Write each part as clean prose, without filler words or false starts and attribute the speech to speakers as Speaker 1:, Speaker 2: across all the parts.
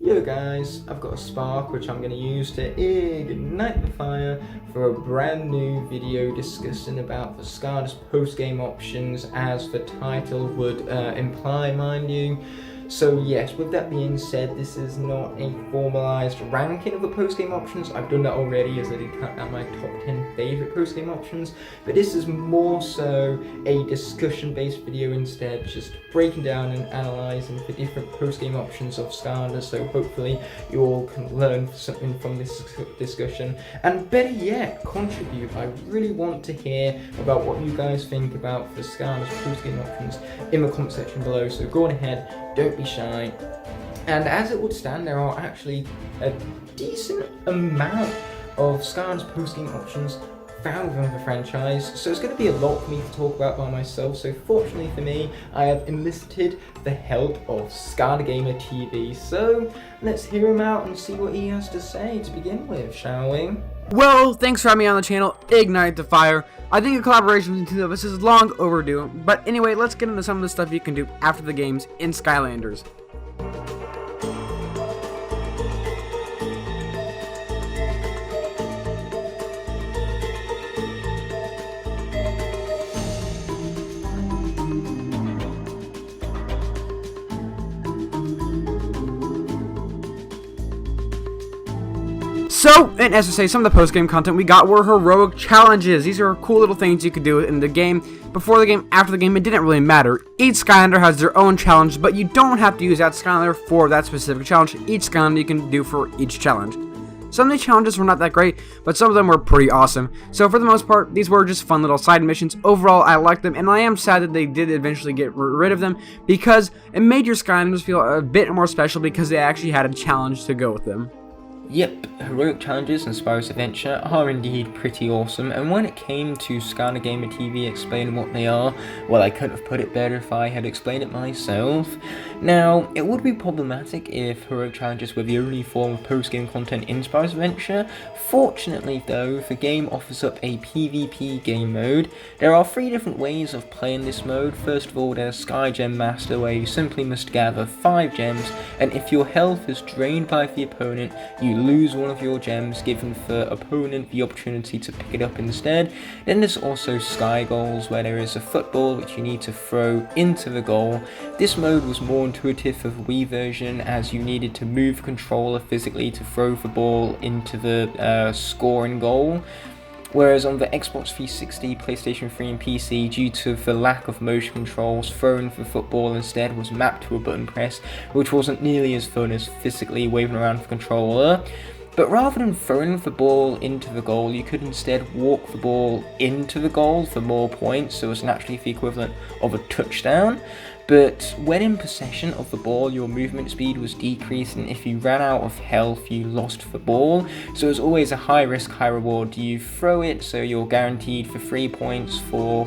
Speaker 1: Yo guys, I've got a spark which I'm going to use to ignite the fire for a brand new video discussing about the Skylanders post-game options, as the title would imply, mind you. So yes, with that being said, this is not a formalized ranking of the post-game options. I've done that already, as I did cut down my top 10 favorite post-game options, but this is more so a discussion-based video instead, just breaking down and analysing the different post-game options of Skylanders, so hopefully you all can learn something from this discussion, and better yet, contribute. I really want to hear about what you guys think about the Skylanders post-game options in the comment section below, so go on ahead, don't be shy. And as it would stand, there are actually a decent amount of Skylanders post-game options found within the franchise, so it's going to be a lot for me to talk about by myself. So fortunately for me, I have enlisted the help of Skylander Gamer TV. So let's hear him out and see what he has to say to begin with, shall we?
Speaker 2: Well, thanks for having me on the channel, Ignite the Fire. I think a collaboration between the two of us is long overdue, but anyway, let's get into some of the stuff you can do after the games in Skylanders. So, and as I say, some of the post-game content we got were heroic challenges. These are cool little things you could do in the game, before the game, after the game. It didn't really matter. Each Skylander has their own challenge, but you don't have to use that Skylander for that specific challenge. Each Skylander you can do for each challenge. Some of the challenges were not that great, but some of them were pretty awesome. So for the most part, these were just fun little side missions. Overall, I liked them, and I am sad that they did eventually get rid of them, because it made your Skylanders feel a bit more special because they actually had a challenge to go with them.
Speaker 1: Yep, heroic challenges and Spyro's Adventure are indeed pretty awesome, and when it came to Skylander Gamer TV explaining what they are, well, I couldn't have put it better if I had explained it myself. Now, it would be problematic if heroic challenges were the only form of post-game content in Spyro's Adventure. Fortunately though, the game offers up a PvP game mode. There are 3 different ways of playing this mode. First of all, there's Sky Gem Master, where you simply must gather 5 gems, and if your health is drained by the opponent, you lose one of your gems, giving the opponent the opportunity to pick it up instead. Then there's also Sky Goals, where there is a football which you need to throw into the goal. This mode was more intuitive for the Wii version, as you needed to move the controller physically to throw the ball into the scoring goal. Whereas on the Xbox 360, PlayStation 3 and PC, due to the lack of motion controls, throwing the football instead was mapped to a button press, which wasn't nearly as fun as physically waving around the controller. But rather than throwing the ball into the goal, you could instead walk the ball into the goal for more points, so it's naturally the equivalent of a touchdown. But when in possession of the ball, your movement speed was decreased, and if you ran out of health, you lost the ball. So it's always a high risk, high reward. Do you throw it, so you're guaranteed for 3 points for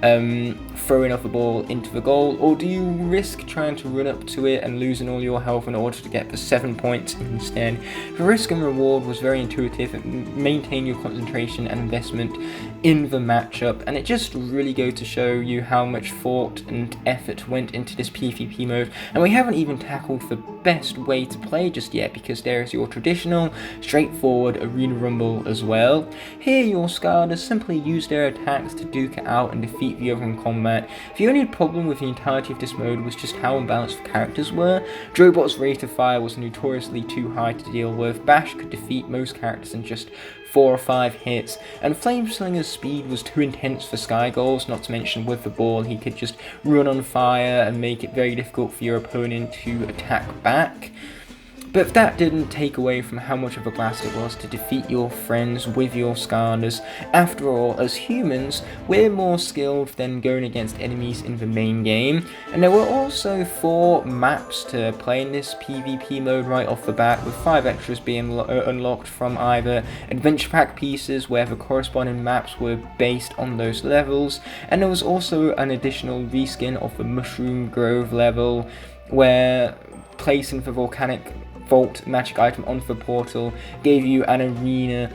Speaker 1: throwing off the ball into the goal, or do you risk trying to run up to it and losing all your health in order to get the 7 points instead? The risk and reward was very intuitive. It maintained your concentration and investment in the matchup, and it just really goes to show you how much thought and effort went into this PvP mode. And we haven't even tackled the best way to play just yet, because there is your traditional, straightforward Arena Rumble as well. Here your Skylanders simply use their attacks to duke it out and defeat the other in combat. The only problem with the entirety of this mode was just how unbalanced the characters were. Drobot's rate of fire was notoriously too high to deal with. Bash could defeat most characters in just 4 or 5 hits, and Flameslinger's speed was too intense for Sky Goals, not to mention with the ball he could just run on fire and make it very difficult for your opponent to attack back. But that didn't take away from how much of a blast it was to defeat your friends with your Skylanders. After all, as humans, we're more skilled than going against enemies in the main game. And there were also 4 maps to play in this PvP mode right off the bat, with 5 extras being unlocked from either adventure pack pieces, where the corresponding maps were based on those levels, and there was also an additional reskin of the Mushroom Grove level, where placing the volcanic vault magic item onto the portal gave you an arena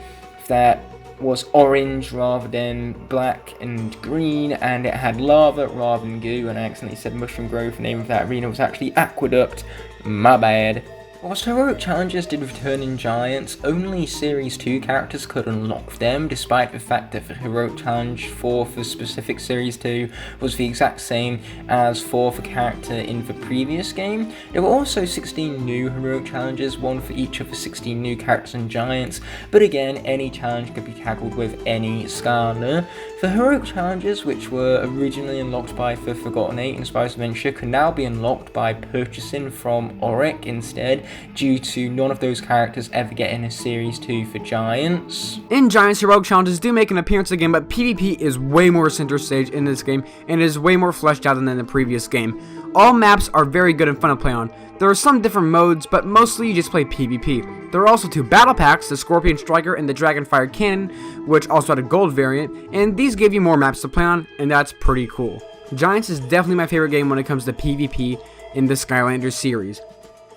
Speaker 1: that was orange rather than black and green, and it had lava rather than goo, and I accidentally said Mushroom Grove. The name of that arena was actually Aqueduct. My bad. Whilst heroic challenges did return in Giants, only Series 2 characters could unlock them, despite the fact that the heroic challenge for the specific Series 2 was the exact same as for the character in the previous game. There were also 16 new heroic challenges, one for each of the 16 new characters in Giants, but again, any challenge could be tackled with any Skylander. The heroic challenges, which were originally unlocked by the Forgotten 8 in Spyro's Adventure, can now be unlocked by purchasing from Auric instead, due to none of those characters ever getting a Series 2 for Giants.
Speaker 2: In Giants, heroic challenges do make an appearance again, but PvP is way more center stage in this game and is way more fleshed out than in the previous game. All maps are very good and fun to play on. There are some different modes, but mostly you just play PvP. There are also 2 battle packs, the Scorpion Striker and the Dragonfire Cannon, which also had a gold variant, and these give you more maps to play on, and that's pretty cool. Giants is definitely my favorite game when it comes to PvP in the Skylanders series.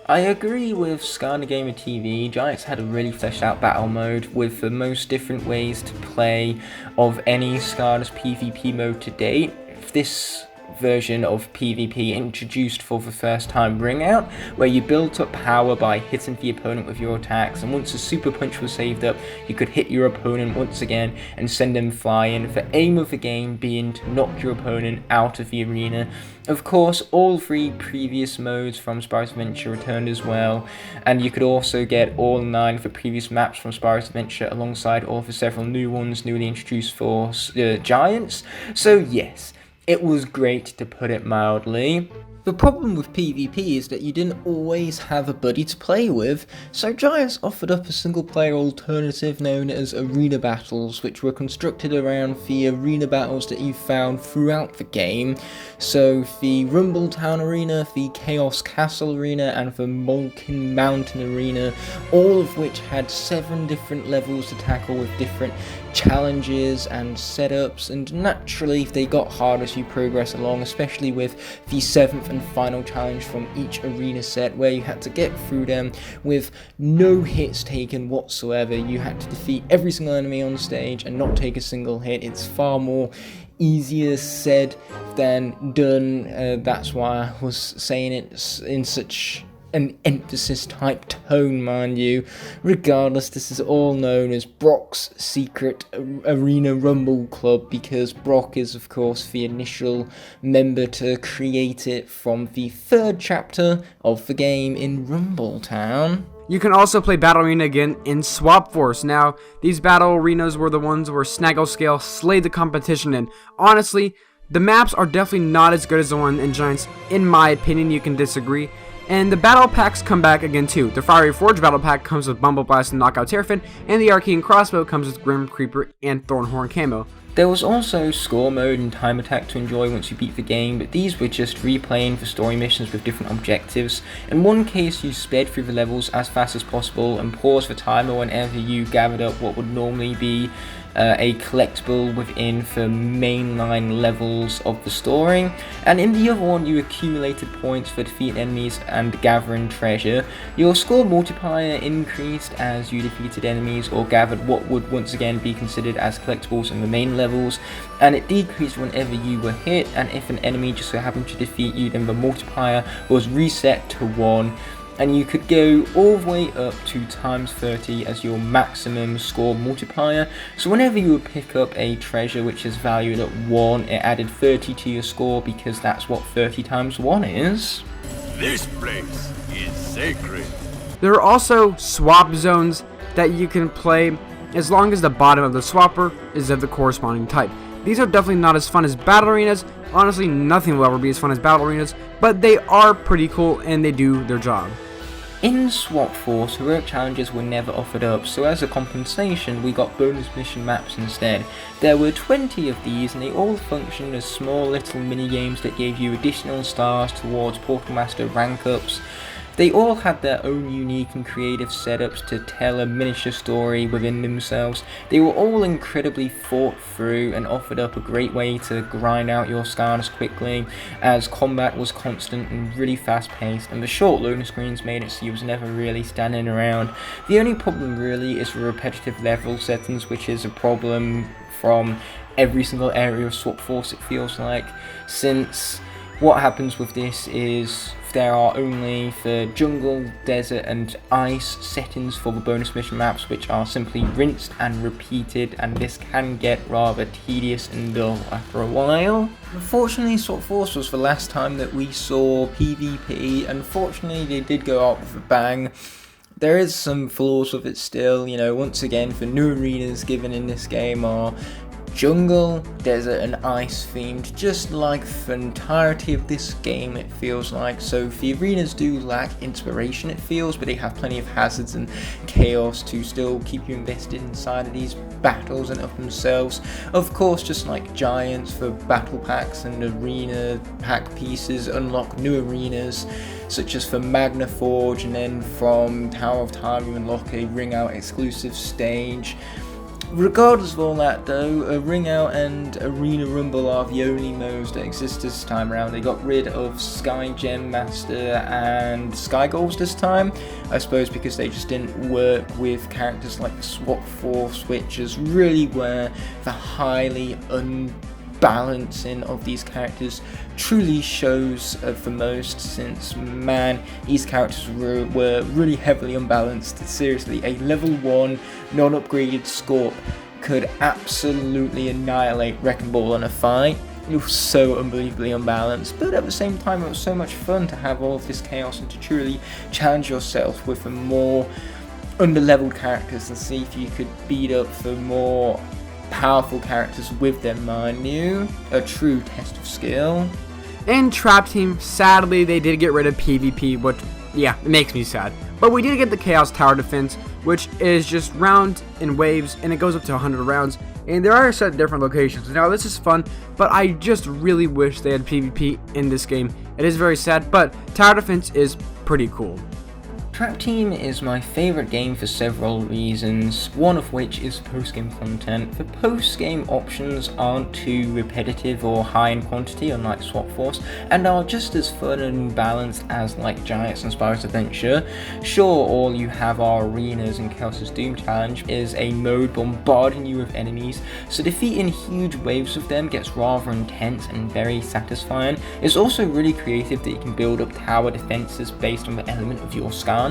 Speaker 1: I agree with Skylander Gamer TV. Giants had a really fleshed out battle mode with the most different ways to play of any Skylanders PvP mode to date. This version of PvP introduced for the first time Ring Out, where you built up power by hitting the opponent with your attacks, and once a super punch was saved up, you could hit your opponent once again and send them flying, the aim of the game being to knock your opponent out of the arena. Of course, all 3 previous modes from Spyro's Adventure returned as well, and you could also get all 9 of the previous maps from Spyro's Adventure alongside all of the several new ones newly introduced for Giants. So yes, it was great, to put it mildly. The problem with PvP is that you didn't always have a buddy to play with, so Giants offered up a single player alternative known as Arena Battles, which were constructed around the arena battles that you found throughout the game. So the Rumble Town Arena, the Chaos Castle Arena, and the Molten Mountain Arena, all of which had 7 different levels to tackle with different challenges and setups, and naturally they got hard as you progress along, especially with the 7th and final challenge from each arena set, where you had to get through them with no hits taken whatsoever. You had to defeat every single enemy on stage and not take a single hit. It's far more easier said than done. That's why I was saying it in such an emphasis type tone, mind you. Regardless, this is all known as Brock's Secret Arena Rumble Club, because Brock is of course the initial member to create it from the 3rd chapter of the game in Rumble Town.
Speaker 2: You can also play Battle Arena again in Swap Force. Now, these battle arenas were the ones where Snaggle Scale slayed the competition in. Honestly, the maps are definitely not as good as the one in Giants. In my opinion, you can disagree. And the battle packs come back again too. The Fiery Forge battle pack comes with Bumble Blast and Knockout Terrafin, and the Arcane Crossbow comes with Grim Creeper and Thornhorn Camo.
Speaker 1: There was also Score Mode and Time Attack to enjoy once you beat the game, but these were just replaying the story missions with different objectives. In one case, you sped through the levels as fast as possible and paused the timer whenever you gathered up what would normally be a collectible within the mainline levels of the story, and in the other one you accumulated points for defeating enemies and gathering treasure. Your score multiplier increased as you defeated enemies or gathered what would once again be considered as collectibles in the main levels, and it decreased whenever you were hit, and if an enemy just so happened to defeat you, then the multiplier was reset to 1. And you could go all the way up to times 30 as your maximum score multiplier. So whenever you would pick up a treasure which is valued at 1, it added 30 to your score, because that's what 30 times 1 is.
Speaker 3: This place is sacred.
Speaker 2: There are also swap zones that you can play as long as the bottom of the swapper is of the corresponding type. These are definitely not as fun as battle arenas. Honestly, nothing will ever be as fun as battle arenas, but they are pretty cool and they do their job.
Speaker 1: In Swap Force, heroic challenges were never offered up, so as a compensation we got bonus mission maps instead. There were 20 of these, and they all functioned as small little mini games that gave you additional stars towards Portal Master rank ups. They all had their own unique and creative setups to tell a miniature story within themselves. They were all incredibly thought through and offered up a great way to grind out your scars quickly, as combat was constant and really fast paced, and the short loading screens made it so you was never really standing around. The only problem really is the repetitive level settings, which is a problem from every single area of Swap Force, it feels like, since what happens with this is there are only the jungle, desert and ice settings for the bonus mission maps, which are simply rinsed and repeated, and this can get rather tedious and dull after a while. Unfortunately, Swap Force was the last time that we saw PvP. Unfortunately, they did go out with a bang. There is some flaws with it still, once again, the new arenas given in this game are jungle, desert and ice themed, just like the entirety of this game, it feels like. So the arenas do lack inspiration, it feels, but they have plenty of hazards and chaos to still keep you invested inside of these battles and of themselves. Of course, just like Giants, for battle packs and arena pack pieces unlock new arenas, such as for Magna Forge, and then from Tower of Time you unlock a Ring Out exclusive stage. Regardless of all that though, a Ring Out and Arena Rumble are the only modes that exist this time around. They got rid of Sky Gem Master and Sky Goals this time, I suppose because they just didn't work with characters like the Swap Force, which is really where the highly unbalancing of these characters truly shows the most, since man, these characters were really heavily unbalanced. Seriously, a level 1 non-upgraded Scorp could absolutely annihilate Wrecking Ball in a fight. It was so unbelievably unbalanced, but at the same time it was so much fun to have all of this chaos and to truly challenge yourself with the more under-leveled characters and see if you could beat up the more powerful characters with them, mind you. A true test of skill.
Speaker 2: In Trap Team, sadly, they did get rid of PvP, which, yeah, it makes me sad. But we did get the Chaos Tower Defense, which is just round in waves, and it goes up to 100 rounds, and there are set different locations. Now, this is fun, but I just really wish they had PvP in this game. It is very sad, but Tower Defense is pretty cool.
Speaker 1: Trap Team is my favourite game for several reasons, one of which is post-game content. The post-game options aren't too repetitive or high in quantity, unlike Swap Force, and are just as fun and balanced as like Giants and Spyro's Adventure. Sure, all you have are arenas, and Chaos's Doom Challenge is a mode bombarding you with enemies, so defeating huge waves of them gets rather intense and very satisfying. It's also really creative that you can build up tower defenses based on the element of your Skylander.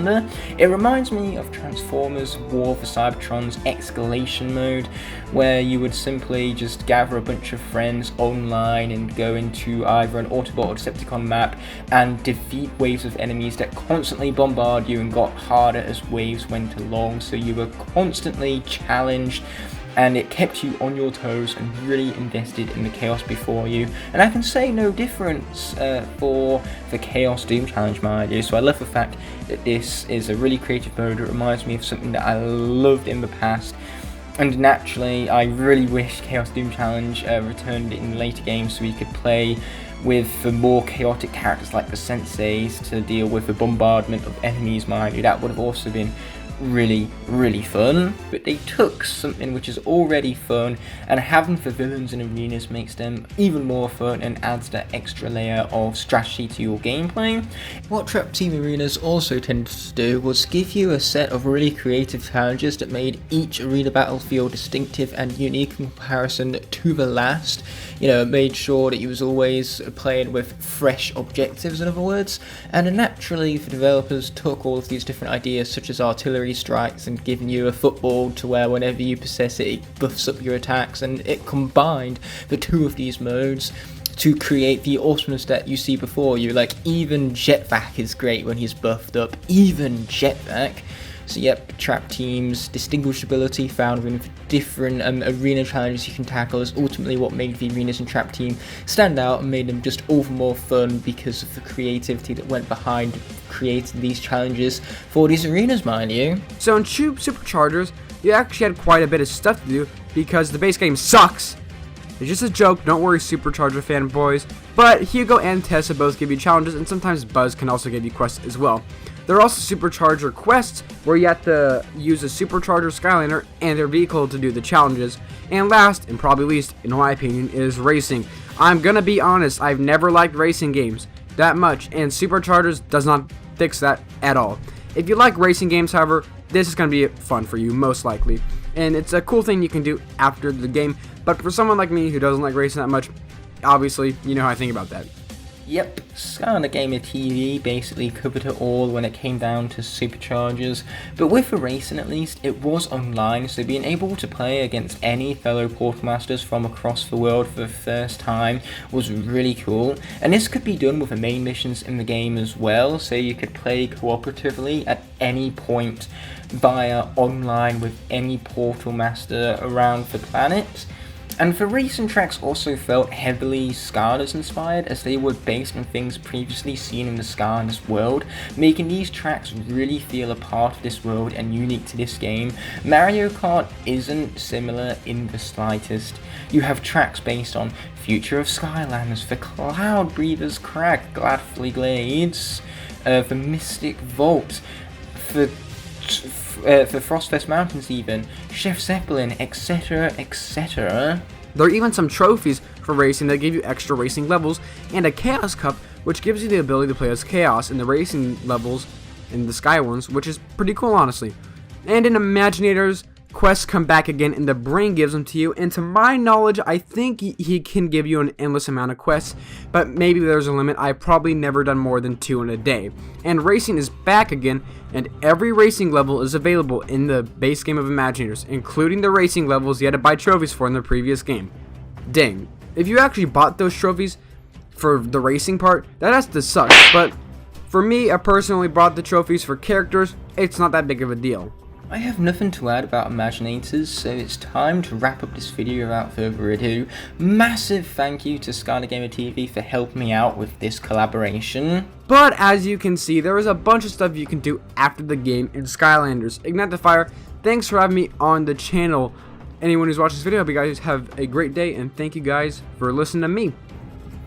Speaker 1: It reminds me of Transformers War for Cybertron's escalation mode, where you would simply just gather a bunch of friends online and go into either an Autobot or Decepticon map and defeat waves of enemies that constantly bombard you and got harder as waves went along, so you were constantly challenged and it kept you on your toes and really invested in the chaos before you. And I can say no difference for the Chaos Doom Challenge, mind you. So I love the fact that this is a really creative mode. It reminds me of something that I loved in the past. And naturally, I really wish Chaos Doom Challenge returned in later games so we could play with the more chaotic characters like the Senseis to deal with the bombardment of enemies, mind you. That would have also been really fun, but they took something which is already fun and having the villains in arenas makes them even more fun and adds that extra layer of strategy to your gameplay. What Trap Team Arenas also tended to do was give you a set of really creative challenges that made each arena battle feel distinctive and unique in comparison to the last. It made sure that you was always playing with fresh objectives, in other words, and naturally the developers took all of these different ideas such as artillery strikes and giving you a football to where whenever you possess it, it buffs up your attacks, and it combined the two of these modes to create the awesomeness that you see before you. Like, even Jetvac is great when he's buffed up, even Jetvac. So yep, Trap Team's distinguishability found in different arena challenges you can tackle is ultimately what made the arenas in Trap Team stand out and made them just all the more fun because of the creativity that went behind creating these challenges for these arenas, mind you.
Speaker 2: So in Tube Superchargers, you actually had quite a bit of stuff to do because the base game sucks. It's just a joke, don't worry Supercharger fanboys. But Hugo and Tessa both give you challenges, and sometimes Buzz can also give you quests as well. There are also Supercharger quests, where you have to use a Supercharger Skylander and their vehicle to do the challenges. And last, and probably least, in my opinion, is racing. I'm gonna be honest, I've never liked racing games that much, and Superchargers does not fix that at all. If you like racing games, however, this is gonna be fun for you, most likely. And it's a cool thing you can do after the game, but for someone like me who doesn't like racing that much, obviously, you know how I think about that.
Speaker 1: Yep, Skylander Gamer TV basically covered it all when it came down to superchargers, but with the racing at least, it was online, so being able to play against any fellow Portal Masters from across the world for the first time was really cool, and this could be done with the main missions in the game as well, so you could play cooperatively at any point via online with any Portal Master around the planet. And the racing tracks also felt heavily Skylanders inspired, as they were based on things previously seen in the Skylanders world, making these tracks really feel a part of this world and unique to this game. Mario Kart isn't similar in the slightest. You have tracks based on Future of Skylanders, the Cloud Breather's Crag, Gladfly Glades, the Mystic Vault, for Frostfest Mountains even, Chef Zeppelin, etc, etc.
Speaker 2: There are even some trophies for racing that give you extra racing levels, and a Chaos Cup, which gives you the ability to play as Chaos in the racing levels in the Sky ones, which is pretty cool, honestly. And in Imaginators, quests come back again, and the brain gives them to you, and to my knowledge, I think he can give you an endless amount of quests, but maybe there's a limit. I've probably never done more than 2 in a day. And racing is back again, and every racing level is available in the base game of Imaginators, including the racing levels you had to buy trophies for in the previous game. Dang, if you actually bought those trophies for the racing part, that has to suck, but for me, I personally bought the trophies for characters. It's not that big of a deal.
Speaker 1: I have nothing to add about Imaginators, so it's time to wrap up this video without further ado. Massive thank you to Skylander Gamer TV for helping me out with this collaboration.
Speaker 2: But as you can see, there is a bunch of stuff you can do after the game in Skylanders. Ignite the Fire, thanks for having me on the channel. Anyone who's watched this video, I hope you guys have a great day, and thank you guys for listening to me.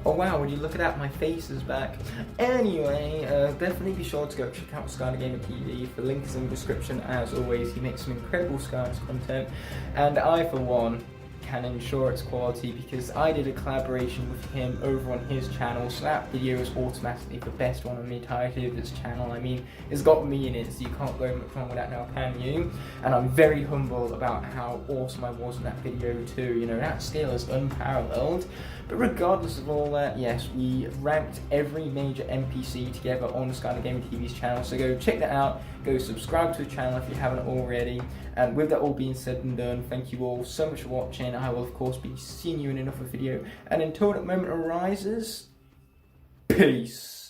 Speaker 1: Oh wow, would you look at that, my face is back. Anyway, definitely be sure to go check out Skylander Gamer TV. The link is in the description as always. He makes some incredible Skylanders content, and I for one can ensure its quality because I did a collaboration with him over on his channel, so that video is automatically the best one on the entirety of this channel. I mean, it's got me in it, so you can't go much wrong with that now, can you? And I'm very humble about how awesome I was in that video too, you know, that skill is unparalleled. But regardless of all that, yes, we ranked every major NPC together on Skylander Gamer TV's channel, so go check that out, go subscribe to the channel if you haven't already. And with that all being said and done, thank you all so much for watching. I will of course be seeing you in another video, and until that moment arises, peace.